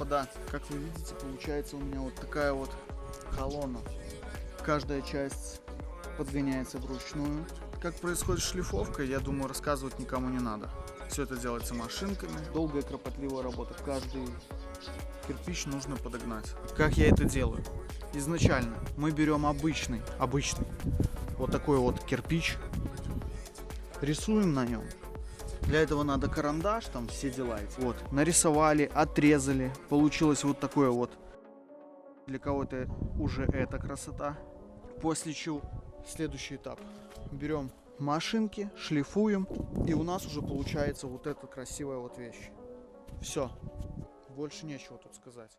господа, как вы видите, получается у меня вот такая вот колонна. Каждая часть подгоняется вручную. Как происходит шлифовка, я думаю, рассказывать никому не надо. Все это делается машинками. Долгая, кропотливая работа. Каждый кирпич нужно подогнать. Как я это делаю? Изначально мы берем обычный, вот такой вот кирпич, рисуем на нем. Для этого надо карандаш, там все дела. Вот, нарисовали, отрезали, получилось вот такое вот. Для кого-то уже эта красота. После чего следующий этап. Берем машинки, шлифуем, и у нас уже получается вот эта красивая вот вещь. Все, больше нечего тут сказать.